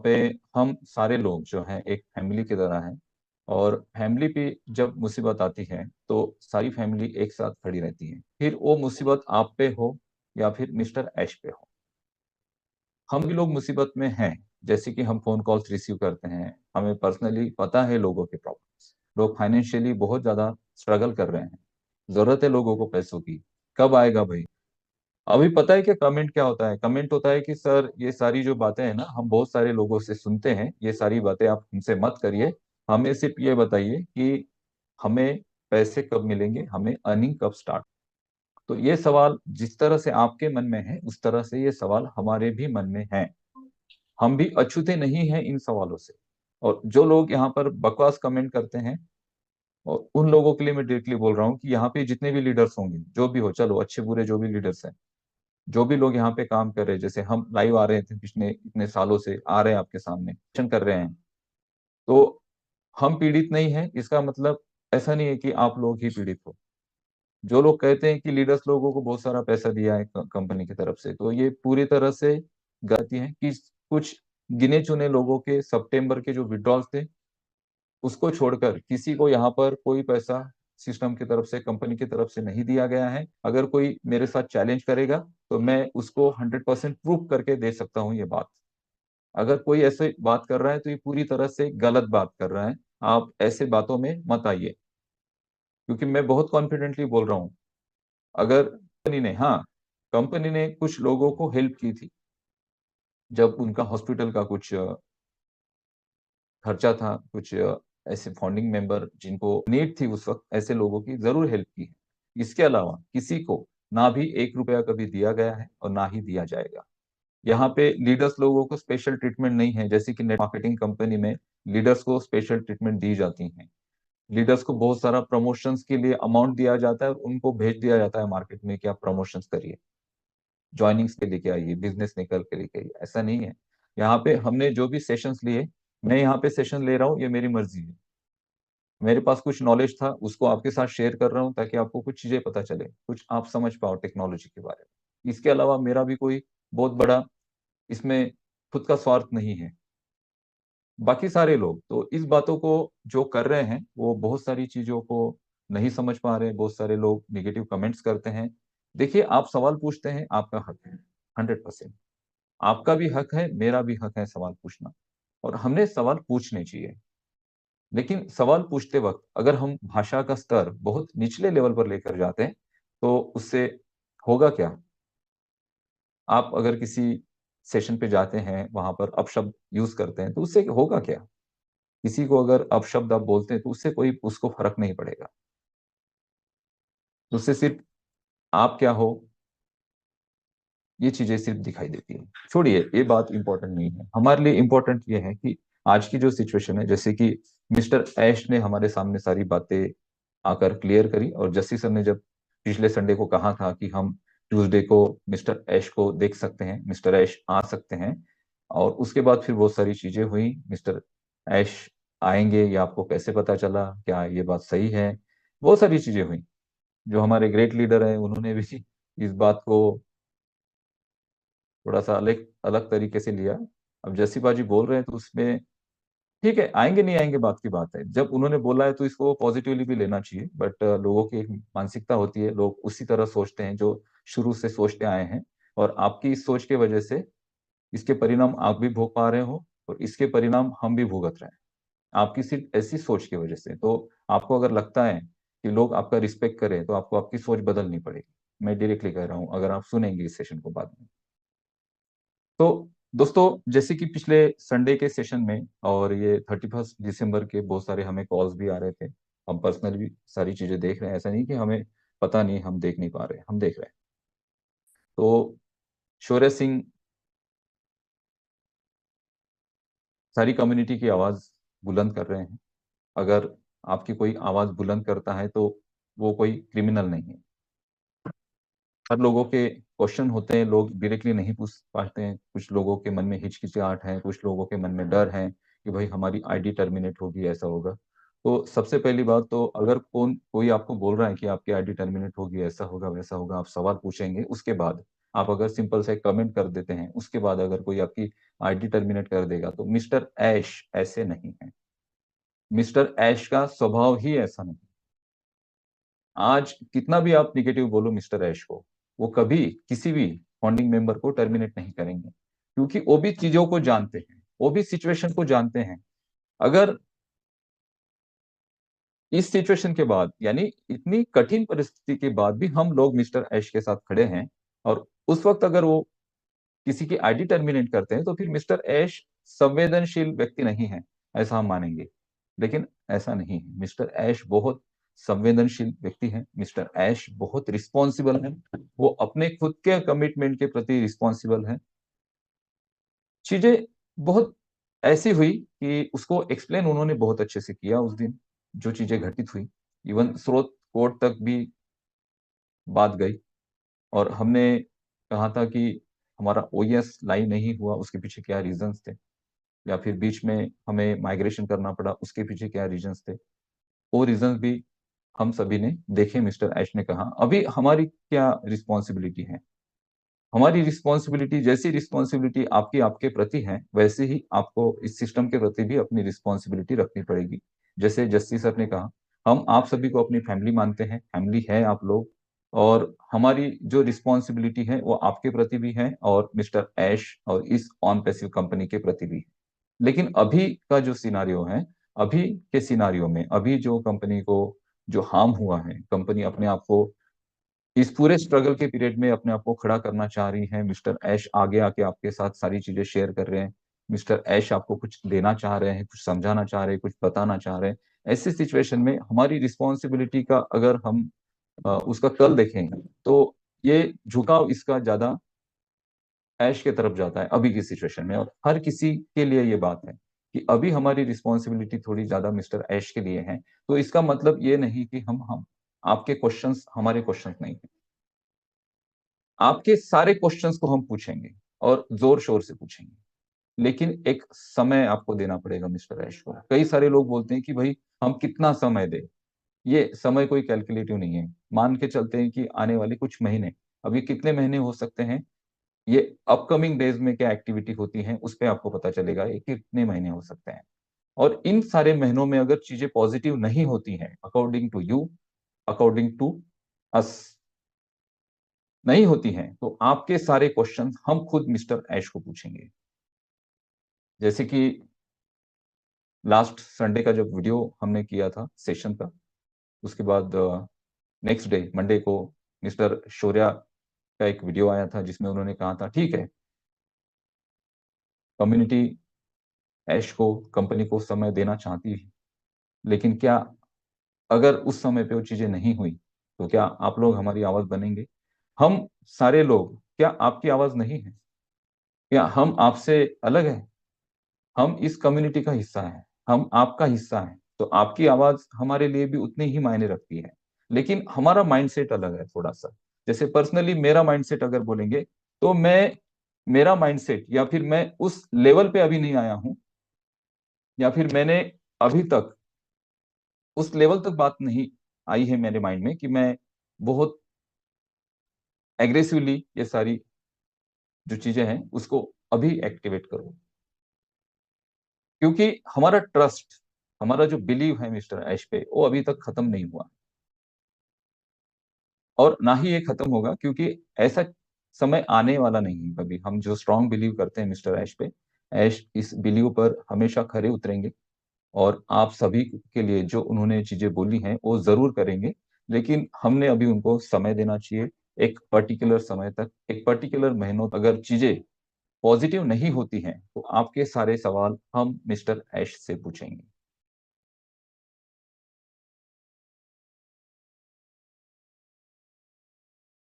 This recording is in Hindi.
पे हम सारे लोग जो हैं एक फैमिली की तरह हैं, और फैमिली पे जब मुसीबत आती है तो सारी फैमिली एक साथ खड़ी रहती है, फिर वो मुसीबत आप पे हो या फिर मिस्टर ऐश पे हो। हम भी लोग मुसीबत में हैं, जैसे कि हम फ़ोन कॉल्स रिसीव करते हैं, हमें पर्सनली पता है लोगों के प्रॉब्लम्स। लोग फाइनेंशियली बहुत ज़्यादा स्ट्रगल कर रहे हैं, ज़रूरत है लोगों को पैसों की, कब आएगा भई? अभी पता है क्या कमेंट क्या होता है? कमेंट होता है कि सर ये सारी जो बातें हैं ना, हम बहुत सारे लोगों से सुनते हैं, ये सारी बातें आप हमसे मत करिए, हमें सिर्फ़ ये बताइए कि हमें पैसे कब मिलेंगे, हमें अर्निंग कब स्टार्ट। तो ये सवाल जिस तरह से आपके मन में है, उस तरह से ये सवाल हमारे भी मन में हैं। हम भी अछूते नहीं हैं इन सवालों से। और जो लोग यहाँ पर बकवास कमेंट करते हैं, और उन लोगों के लिए मैं डायरेक्टली बोल रहा हूँ कि यहाँ पे जितने भी लीडर्स होंगे, जो भी हो, चलो अच्छे-बुरे जो भी लीडर्स हैं, जो भी लोग यहाँ पे काम कर रहे हैं, जैसे हम लाइव आ रहे थे पिछले इतने सालों से, आ रहे हैं आपके सामने, एक्शन कर रहे हैं, तो हम पीड़ित नहीं हैं, इसका मतलब ऐसा नहीं है कि आप लोग ही पीड़ित हो। जो लोग कहते हैं कि लीडर्स लोगों को बहुत सारा पैसा दिया है कंपनी की तरफ से, तो ये पूरी तरह से गलती है कि कुछ गिने-चुने लोगों के सितंबर के जो विथड्रॉल्स थे, उसको छोड़कर किसी को यहाँ पर कोई पैसा सिस्टम की तरफ से, कंपनी की तरफ से नहीं दिया गया है। अगर कोई मेरे साथ चैलेंज करेगा, तो मैं उसको 100% प्रूव करके दे सकता हूँ ये बात। अगर कोई ऐसे बात कर रहा है, तो ये पूरी तरह से गलत बात कर रहा है। आप ऐसे बातों में मत आइए, क्योंकि मैं बहुत कॉन्फिडेंटली बोल रहा हूँ, अगर कंपनी ने कुछ लोगों को हेल्प की थी, जब उनका हॉस्पिटल का कुछ खर्चा था, कुछ ऐसे फाउंडिंग मेंबर जिनको नीड थी उस वक़्त, ऐसे लोगों की ज़रूर हेल्प की है। इसके अलावा किसी को ना भी ₹1 कभी दिया गया है और ना ही दिया जाएगा। यहाँ पे लीडर्स लोगों को स्पेशल ट्रीटमेंट नहीं है, जैसे कि नेट मार्केटिंग कंपनी में लीडर्स को स्पेशल ट्रीटमेंट दी जाती हैं। लीडर्स को बहुत सारा प्रमोशंस के लिए अमाउंट दिया जाता है और उनको भेज दिया जाता है मार्केट में कि आप प्रमोशंस करिए। जॉइनिंग्स के लेके आइए, बिज़नेस निकल के लेके आइए, ऐसा नहीं है। यहाँ पे हमने जो भी सेशंस लिए, मैं यहाँ पे सेशन ले रहा हूँ, ये मेरी मर्ज़ी है। मेरे पास कुछ नॉलेज था, उसको आपके साथ शेयर कर रहा हूँ ताकि आपको कुछ चीज़ें पता चले, कुछ आप समझ पाओ टेक्नोलॉजी के बारे में। इसके अलावा मेरा भी कोई बहुत बड़ा इसमें खुद का स्वार्थ नहीं है। बाकी सारे लोग तो इस बातों को जो कर रहे हैं, वो बहुत सारी चीज़ों को नहीं समझ पा रहे हैं, बहुत सारे लोग नेगेटिव कमेंट्स करते हैं। देखिए, आप सवाल पूछते हैं, आपका हक है, 100%। आपका भी हक है, मेरा भी हक है सवाल पूछना, और हमने सवाल पूछने चाहिए। लेकिन सवाल पूछते वक़्त अगर हम भाषा का स्तर बहुत निचले लेवल पर लेकर जाते हैं, तो उससे होगा क्या? आप अगर किसी सेशन पे जाते हैं, वहाँ पर अपशब्द यूज़ करते हैं, तो उससे होगा क्या? किसी को अगर अपशब्द आप बोलते हैं, तो उससे कोई उसको फ़र्क नहीं पड़ेगा। उससे सिर्फ़ आप क्या हो, ये चीज़ें सिर्फ़ दिखाई देती हैं। छोड़िए, ये बात इम्पोर्टेंट नहीं है। हमारे लिए इम्पोर्टेंट ये है कि आज की जो सिचुएशन है, जैसे कि मिस्टर ऐश ने हमारे सामने सारी बातें आकर क्लियर करी, और जस्टिस सर ने जब पिछले संडे को कहा था कि हम ट्यूसडे को मिस्टर ऐश को देख सकते हैं, मिस्टर ऐश आ सकते हैं, और उसके बाद फिर बहुत सारी चीज़ें हुई। मिस्टर ऐश आएँगे, ये आपको कैसे पता चला? क्या ये बात सही है? बहुत सारी चीज़ें हुई। जो हमारे ग्रेट लीडर हैं, उन्होंने भी इस बात को थोड़ा-सा अलग अलग तरीके से लिया। अब जस्सी बाजी बोल रहे हैं, तो उसमें ठीक है, आएँगे नहीं आएँगे बात की बात है। जब उन्होंने बोला है तो इसको पॉज़िटिवली भी लेना चाहिए, बट लोगों की एक मानसिकता होती है, लोग उसी तरह सोचते हैं जो शुरू से सोचते आए हैं, और आपकी इस सोच की वजह से इसके परिणाम आप भी भोग पा रहे हो, और इसके परिणाम हम भी भुगत रहे हैं। आपकी सिर्फ़ ऐसी सोच की वजह से। तो आपको अगर लगता है कि लोग आपका रिस्पेक्ट करें, तो आपको आपकी सोच बदलनी पड़ेगी। मैं डायरेक्टली कह रहा हूँ, अगर आप सुनेंगे इस सेशन को बाद में। तो दोस्तों, जैसे कि पिछले संडे के सेशन में और ये 31 दिसंबर के बहुत सारे हमें कॉल्स भी आ रहे थे। हम पर्सनली भी सारी चीज़ें देख रहे हैं, ऐसा नहीं कि हमें पता नहीं, हम देख नहीं पा रहे हैं, हम देख रहे हैं। तो शौर्य सिंह सारी कम्युनिटी की आवाज़ बुलंद कर रहे हैं। अगर आपकी कोई आवाज़ बुलंद करता है, तो वो कोई क्रिमिनल नहीं है। हर लोगों के क्वेश्चन होते हैं, लोग डायरेक्टली नहीं पूछ पाते हैं। कुछ लोगों के मन में हिचकिचाहट है, कुछ लोगों के मन में डर है कि भई हमारी आईडी टर्मिनेट होगी, ऐसा होगा। तो सबसे पहली बात तो, अगर कोई आपको बोल रहा है कि आपकी आईडी टर्मिनेट होगी, ऐसा होगा, वैसा होगा, आप सवाल पूछेंगे, उसके बाद आप अगर सिंपल से कमेंट कर देते हैं, उसके बाद अगर कोई आपकी आईडी टर्मिनेट कर देगा, तो मिस्टर ऐश ऐसे नहीं है। मिस्टर ऐश का स्वभाव ही ऐसा नहीं। आज कितना भी आप नेगेटिव बोलो मिस्टर ऐश को, वो कभी किसी भी फाउंडिंग मेंबर को टर्मिनेट नहीं करेंगे, क्योंकि वो भी चीजों को जानते हैं, वो भी सिचुएशन को जानते हैं। अगर इस सिचुएशन के बाद, यानी इतनी कठिन परिस्थिति के बाद भी हम लोग मिस्टर ऐश के साथ खड़े हैं, और उस वक्त अगर वो किसी की आईडी टर्मिनेट करते हैं, तो फिर मिस्टर ऐश संवेदनशील व्यक्ति नहीं है, ऐसा हम मानेंगे। लेकिन ऐसा नहीं है, मिस्टर ऐश बहुत संवेदनशील व्यक्ति है। मिस्टर ऐश बहुत रिस्पॉन्सिबल है, वो अपने खुद के कमिटमेंट के प्रति रिस्पॉन्सिबल है। चीजें बहुत ऐसी हुई कि उसको एक्सप्लेन उन्होंने बहुत अच्छे से किया उस दिन, जो चीजें घटित हुई। इवन स्रोत कोर्ट तक भी बात गई, और हमने कहा था कि हमारा ओएस लाइन नहीं हुआ, उसके पीछे क्या रीजंस थे, या फिर बीच में हमें माइग्रेशन करना पड़ा, उसके पीछे क्या रीजंस थे। वो रीजंस भी हम सभी ने देखे। मिस्टर ऐश ने कहा, अभी हमारी क्या रिस्पॉन्सिबिलिटी है। हमारी रिस्पॉन्सिबिलिटी, जैसी रिस्पॉन्सिबिलिटी आपकी आपके प्रति है, वैसे ही आपको इस सिस्टम के प्रति भी अपनी रिस्पॉन्सिबिलिटी रखनी पड़ेगी। जैसे जस्टिस सर ने कहा, हम आप सभी को अपनी फैमिली मानते हैं, फैमिली है आप लोग, और हमारी जो रिस्पॉन्सिबिलिटी है वो आपके प्रति भी है, और मिस्टर ऐश और इस ऑन पैसिव कंपनी के प्रति भी है। लेकिन अभी का जो सिनारियो है, अभी के सिनारियो में, अभी जो कंपनी को जो हार्म हुआ है, कंपनी अपने आप को इस पूरे स्ट्रगल के पीरियड में अपने आप को खड़ा करना चाह रही है। मिस्टर ऐश आगे आके आपके साथ सारी चीजें शेयर कर रहे हैं। मिस्टर ऐश आपको कुछ देना चाह रहे हैं, कुछ समझाना चाह रहे हैं, कुछ बताना चाह रहे हैं। ऐसी सिचुएशन में हमारी रिस्पॉन्सिबिलिटी का अगर हम उसका कल देखेंगे, तो ये झुकाव इसका ज्यादा ऐश के तरफ जाता है अभी की सिचुएशन में। और हर किसी के लिए ये बात है कि अभी हमारी रिस्पॉन्सिबिलिटी थोड़ी ज्यादा मिस्टर ऐश के लिए है। तो इसका मतलब ये नहीं कि हम आपके क्वेश्चंस हमारे क्वेश्चंस नहीं है। आपके सारे क्वेश्चंस को हम पूछेंगे, और जोर शोर से पूछेंगे। लेकिन एक समय आपको देना पड़ेगा मिस्टर ऐश को। कई सारे लोग बोलते हैं कि भाई हम कितना समय दें। ये समय कोई कैलकुलेटिव नहीं है। मान के चलते हैं कि आने वाले कुछ महीने, अब ये कितने महीने हो सकते हैं, ये अपकमिंग डेज में क्या एक्टिविटी होती है उस पे आपको पता चलेगा ये कितने महीने हो सकते हैं। और इन सारे महीनों में अगर चीजें पॉजिटिव नहीं होती हैं, according to you, according to us, नहीं होती हैं, तो आपके सारे क्वेश्चन हम खुद मिस्टर ऐश को पूछेंगे। जैसे कि लास्ट संडे का जब वीडियो हमने किया था सेशन का, उसके बाद नेक्स्ट डे मंडे को मिस्टर शौर्या का एक वीडियो आया था, जिसमें उन्होंने कहा था ठीक है, कम्युनिटी ऐश को, कंपनी को समय देना चाहती है, लेकिन क्या अगर उस समय पे वो चीजें नहीं हुई, तो क्या आप लोग हमारी आवाज बनेंगे? हम सारे लोग, क्या आपकी आवाज नहीं है? क्या हम आपसे अलग हैं? हम इस कम्युनिटी का हिस्सा हैं, हम आपका हिस्सा हैं, तो आपकी आवाज हमारे लिए भी उतनी ही मायने रखती है। लेकिन हमारा माइंडसेट अलग है थोड़ा सा। जैसे पर्सनली मेरा माइंडसेट अगर बोलेंगे, तो मेरा माइंडसेट, या फिर मैं उस लेवल पे अभी नहीं आया हूं, या फिर मैंने अभी तक उस लेवल तक बात नहीं आई है मेरे माइंड में कि मैं बहुत एग्रेसिवली ये सारी जो चीजें हैं उसको अभी एक्टिवेट करूं। क्योंकि हमारा ट्रस्ट, हमारा जो बिलीव है मिस्टर ऐश पे, वो अभी तक खत्म नहीं हुआ, और ना ही ये खत्म होगा, क्योंकि ऐसा समय आने वाला नहीं है कभी। हम जो स्ट्रांग बिलीव करते हैं मिस्टर ऐश पे, ऐश इस बिलीव पर हमेशा खरे उतरेंगे, और आप सभी के लिए जो उन्होंने चीजें बोली हैं वो जरूर करेंगे। लेकिन हमने अभी उनको समय देना चाहिए, एक पर्टिकुलर समय तक, एक पर्टिकुलर महीनों तक। अगर चीजें पॉजिटिव नहीं होती हैं, तो आपके सारे सवाल हम मिस्टर ऐश से पूछेंगे।